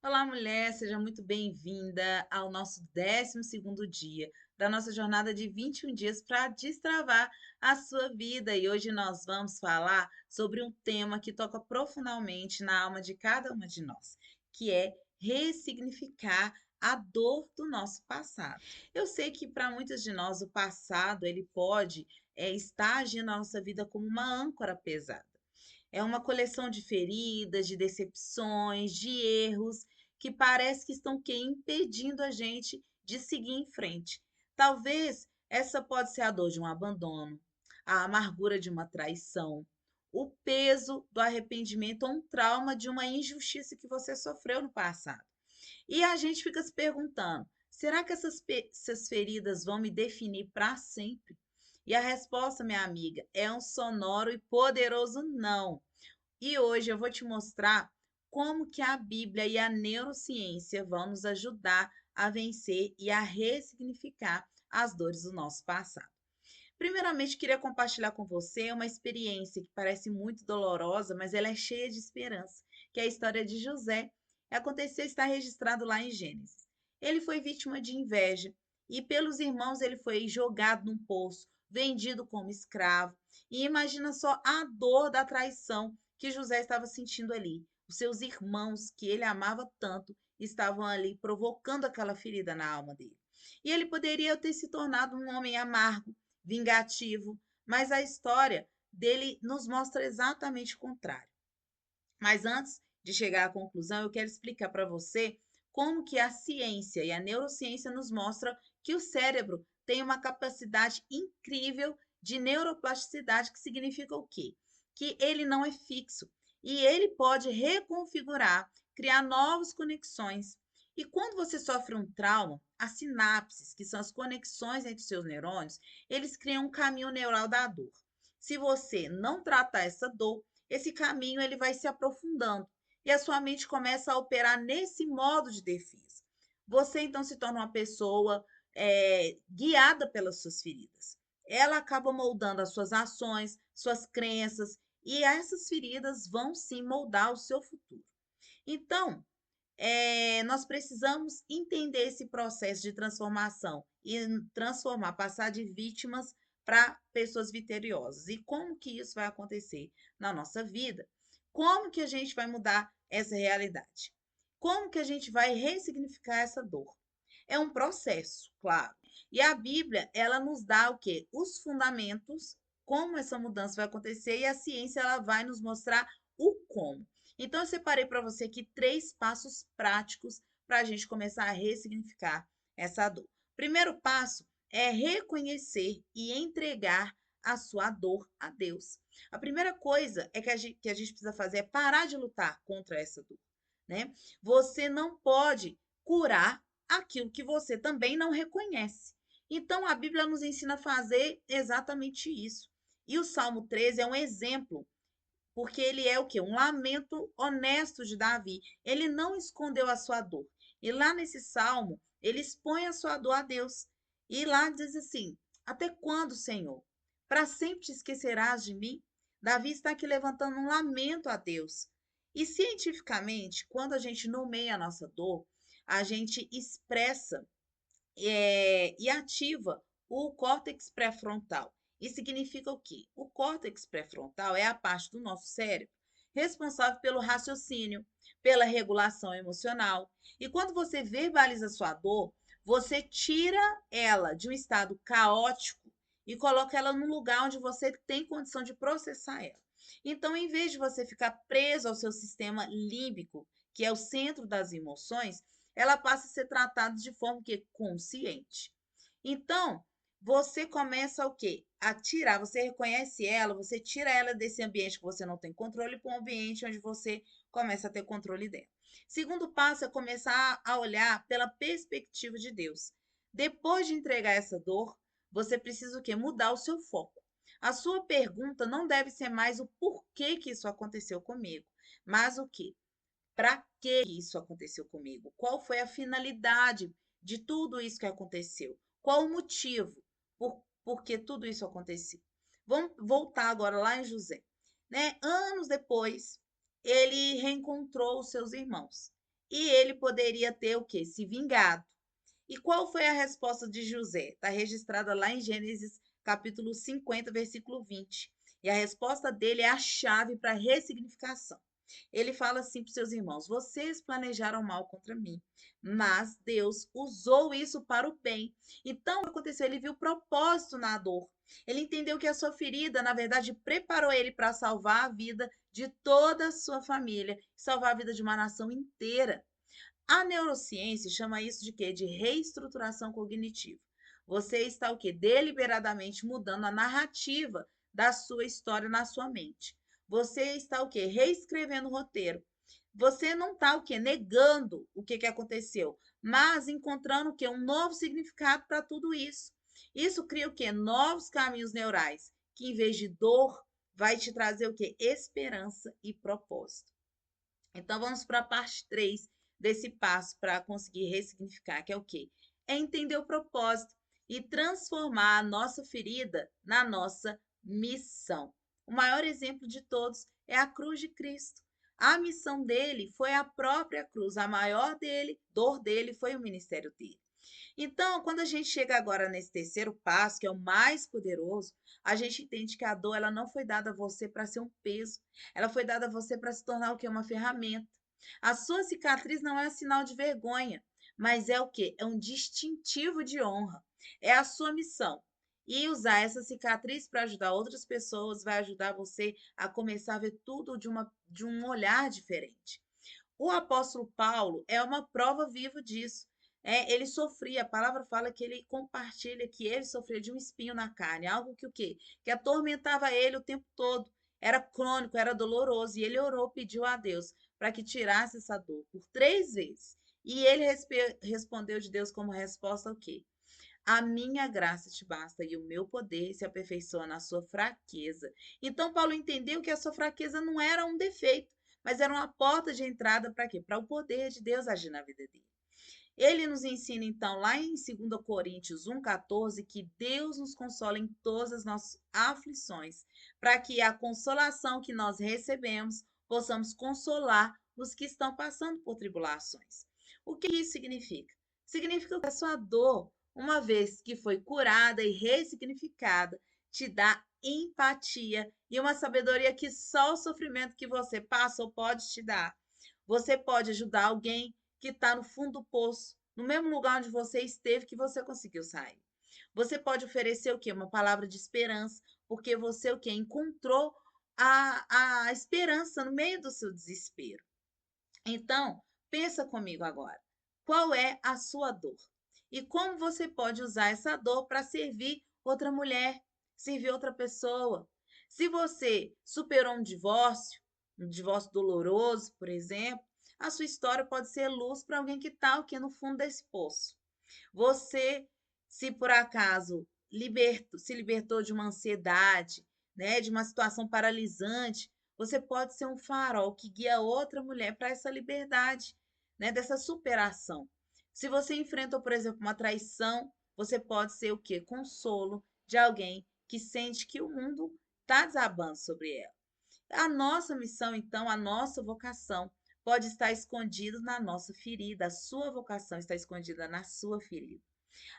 Olá, mulher, seja muito bem-vinda ao nosso 12º dia da nossa jornada de 21 dias para destravar a sua vida. E hoje nós vamos falar sobre um tema que toca profundamente na alma de cada uma de nós, que é ressignificar a dor do nosso passado. Eu sei que para muitas de nós o passado ele pode estar agindo na nossa vida como uma âncora pesada. É uma coleção de feridas, de decepções, de erros que parece que estão impedindo a gente de seguir em frente. Talvez essa pode ser a dor de um abandono, a amargura de uma traição, o peso do arrependimento ou um trauma de uma injustiça que você sofreu no passado. E a gente fica se perguntando: será que essas feridas vão me definir para sempre? E a resposta, minha amiga, é um sonoro e poderoso não. E hoje eu vou te mostrar como que a Bíblia e a neurociência vão nos ajudar a vencer e a ressignificar as dores do nosso passado. Primeiramente, queria compartilhar com você uma experiência que parece muito dolorosa, mas ela é cheia de esperança, que é a história de José. Aconteceu, está registrado lá em Gênesis. Ele foi vítima de inveja e pelos irmãos ele foi jogado num poço, vendido como escravo. E imagina só a dor da traição que José estava sentindo ali. Os seus irmãos, que ele amava tanto, estavam ali provocando aquela ferida na alma dele. E ele poderia ter se tornado um homem amargo, vingativo, mas a história dele nos mostra exatamente o contrário. Mas antes de chegar à conclusão, eu quero explicar para você como que a ciência e a neurociência nos mostram que o cérebro tem uma capacidade incrível de neuroplasticidade, que significa o quê? Que ele não é fixo e ele pode reconfigurar, criar novas conexões. E quando você sofre um trauma, as sinapses, que são as conexões entre os seus neurônios, eles criam um caminho neural da dor. Se você não tratar essa dor, esse caminho ele vai se aprofundando e a sua mente começa a operar nesse modo de defesa. Você então se torna uma pessoa guiada pelas suas feridas. Ela acaba moldando as suas ações, suas crenças, e essas feridas vão sim moldar o seu futuro. Então, nós precisamos entender esse processo de transformação e transformar, passar de vítimas para pessoas vitoriosas. E como que isso vai acontecer na nossa vida? Como que a gente vai mudar essa realidade? Como que a gente vai ressignificar essa dor? É um processo, claro. E a Bíblia, ela nos dá o quê? Os fundamentos, como essa mudança vai acontecer, e a ciência ela vai nos mostrar o como. Então, eu separei para você aqui 3 passos práticos para a gente começar a ressignificar essa dor. Primeiro passo é reconhecer e entregar a sua dor a Deus. A primeira coisa é que a gente precisa fazer é parar de lutar contra essa dor, né? Você não pode curar aquilo que você também não reconhece. Então, a Bíblia nos ensina a fazer exatamente isso. E o Salmo 13 é um exemplo porque ele é o quê? Um lamento honesto de Davi. Ele não escondeu a sua dor. E lá nesse salmo, ele expõe a sua dor a Deus. E lá diz assim: Até quando, Senhor? Para sempre te esquecerás de mim? Davi está aqui levantando um lamento a Deus. E cientificamente, quando a gente nomeia a nossa dor, a gente expressa e ativa o córtex pré-frontal. Isso significa o quê? O córtex pré-frontal é a parte do nosso cérebro responsável pelo raciocínio, pela regulação emocional. E quando você verbaliza sua dor, você tira ela de um estado caótico e coloca ela num lugar onde você tem condição de processar ela. Então, em vez de você ficar preso ao seu sistema límbico, que é o centro das emoções, ela passa a ser tratada de forma que consciente. Então, você começa o quê? A tirar, você reconhece ela, você tira ela desse ambiente que você não tem controle para um ambiente onde você começa a ter controle dela. Segundo passo é começar a olhar pela perspectiva de Deus. Depois de entregar essa dor, você precisa o quê? Mudar o seu foco. A sua pergunta não deve ser mais o porquê que isso aconteceu comigo, mas o quê? Para que isso aconteceu comigo? Qual foi a finalidade de tudo isso que aconteceu? Qual o motivo por que tudo isso aconteceu? Vamos voltar agora lá em José. Né? Anos depois, ele reencontrou os seus irmãos. e ele poderia ter o quê? Se vingado. E qual foi a resposta de José? Está registrada lá em Gênesis capítulo 50, versículo 20. E a resposta dele é a chave para a ressignificação. Ele fala assim para os seus irmãos: vocês planejaram mal contra mim, mas Deus usou isso para o bem. Então, o que aconteceu? Ele viu propósito na dor. Ele entendeu que a sua ferida, na verdade, preparou ele para salvar a vida de toda a sua família, salvar a vida de uma nação inteira. A neurociência chama isso de quê? De reestruturação cognitiva. Você está o quê? Deliberadamente mudando a narrativa da sua história na sua mente. Você está o quê? Reescrevendo o roteiro. Você não está o quê? Negando o que aconteceu, mas encontrando o quê? Um novo significado para tudo isso. Isso cria o quê? Novos caminhos neurais, que em vez de dor, vai te trazer o quê? Esperança e propósito. Então, vamos para a parte 3 desse passo para conseguir ressignificar, que é o quê? É entender o propósito e transformar a nossa ferida na nossa missão. O maior exemplo de todos é a cruz de Cristo. A missão dele foi a própria cruz, a maior dor dele foi o ministério dele. Então, quando a gente chega agora nesse terceiro passo, que é o mais poderoso, a gente entende que a dor ela não foi dada a você para ser um peso, ela foi dada a você para se tornar o quê? Uma ferramenta. A sua cicatriz não é um sinal de vergonha, mas é o quê? É um distintivo de honra. É a sua missão. E usar essa cicatriz para ajudar outras pessoas vai ajudar você a começar a ver tudo de um olhar diferente. O apóstolo Paulo é uma prova viva disso. Ele sofria, a palavra fala que ele compartilha que ele sofria de um espinho na carne, algo que o quê? Que atormentava ele o tempo todo. Era crônico, era doloroso, e ele orou, pediu a Deus para que tirasse essa dor por 3 vezes. E ele respondeu de Deus como resposta o quê? A minha graça te basta e o meu poder se aperfeiçoa na sua fraqueza. Então, Paulo entendeu que a sua fraqueza não era um defeito, mas era uma porta de entrada para quê? Para o poder de Deus agir na vida dele. Ele nos ensina, então, lá em 2 Coríntios 1,14, que Deus nos consola em todas as nossas aflições, para que a consolação que nós recebemos possamos consolar os que estão passando por tribulações. O que isso significa? Significa que a sua dor, uma vez que foi curada e ressignificada, te dá empatia e uma sabedoria que só o sofrimento que você passou pode te dar. Você pode ajudar alguém que está no fundo do poço, no mesmo lugar onde você esteve que você conseguiu sair. Você pode oferecer o quê? Uma palavra de esperança, porque você o quê? Encontrou a esperança no meio do seu desespero. Então, pensa comigo agora. Qual é a sua dor? E como você pode usar essa dor para servir outra mulher, servir outra pessoa? Se você superou um divórcio doloroso, por exemplo, a sua história pode ser luz para alguém que está aqui no fundo desse poço. Você, se por acaso se libertou de uma ansiedade, né, de uma situação paralisante, você pode ser um farol que guia outra mulher para essa liberdade, né, dessa superação. Se você enfrenta, por exemplo, uma traição, você pode ser o quê? Consolo de alguém que sente que o mundo está desabando sobre ela. A nossa missão, então, a nossa vocação pode estar escondida na nossa ferida. A sua vocação está escondida na sua ferida.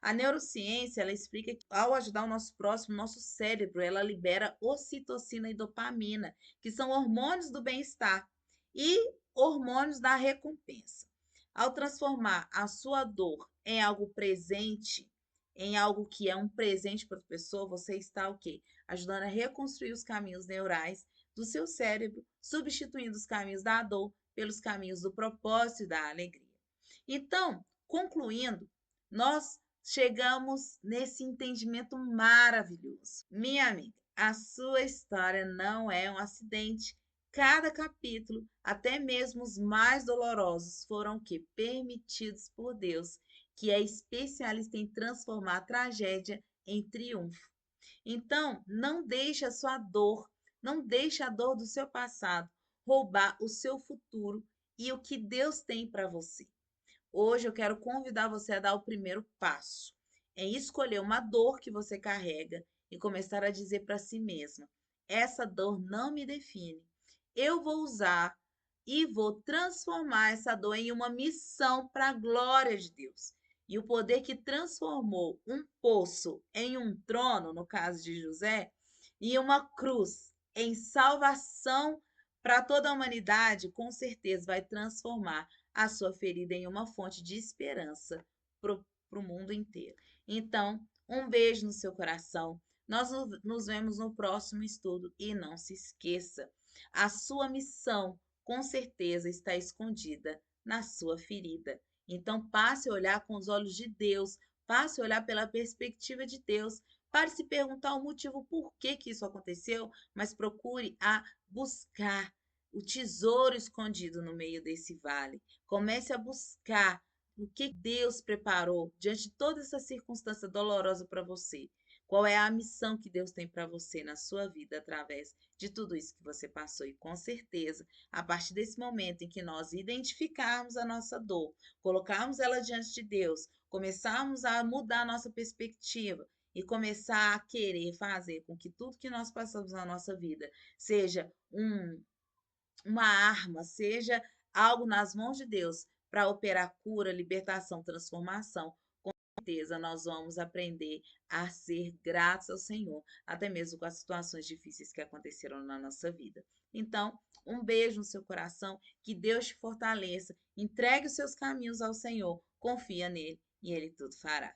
A neurociência, ela explica que ao ajudar o nosso próximo, nosso cérebro, ela libera ocitocina e dopamina, que são hormônios do bem-estar e hormônios da recompensa. Ao transformar a sua dor em algo presente, em algo que é um presente para a pessoa, você está o quê? Ajudando a reconstruir os caminhos neurais do seu cérebro, substituindo os caminhos da dor pelos caminhos do propósito e da alegria. Então, concluindo, nós chegamos nesse entendimento maravilhoso. Minha amiga, a sua história não é um acidente. Cada capítulo, até mesmo os mais dolorosos, foram que permitidos por Deus, que é especialista em transformar a tragédia em triunfo. Então, não deixe a sua dor, não deixe a dor do seu passado roubar o seu futuro e o que Deus tem para você. Hoje eu quero convidar você a dar o primeiro passo, em escolher uma dor que você carrega e começar a dizer para si mesma: essa dor não me define. Eu vou usar e vou transformar essa dor em uma missão para a glória de Deus. E o poder que transformou um poço em um trono, no caso de José, e uma cruz em salvação para toda a humanidade, com certeza vai transformar a sua ferida em uma fonte de esperança para o mundo inteiro. Então, um beijo no seu coração. Nós nos vemos no próximo estudo e não se esqueça, a sua missão com certeza está escondida na sua ferida. Então, passe a olhar com os olhos de Deus, passe a olhar pela perspectiva de Deus. Pare se perguntar o motivo por que isso aconteceu, mas procure a buscar o tesouro escondido no meio desse vale. Comece a buscar o que Deus preparou diante de toda essa circunstância dolorosa para você. Qual é a missão que Deus tem para você na sua vida através de tudo isso que você passou? E com certeza, a partir desse momento em que nós identificarmos a nossa dor, colocarmos ela diante de Deus, começarmos a mudar a nossa perspectiva e começar a querer fazer com que tudo que nós passamos na nossa vida seja uma arma, seja algo nas mãos de Deus para operar cura, libertação, transformação, com certeza nós vamos aprender a ser gratos ao Senhor, até mesmo com as situações difíceis que aconteceram na nossa vida. Então, um beijo no seu coração, que Deus te fortaleça, entregue os seus caminhos ao Senhor, confia nele e ele tudo fará.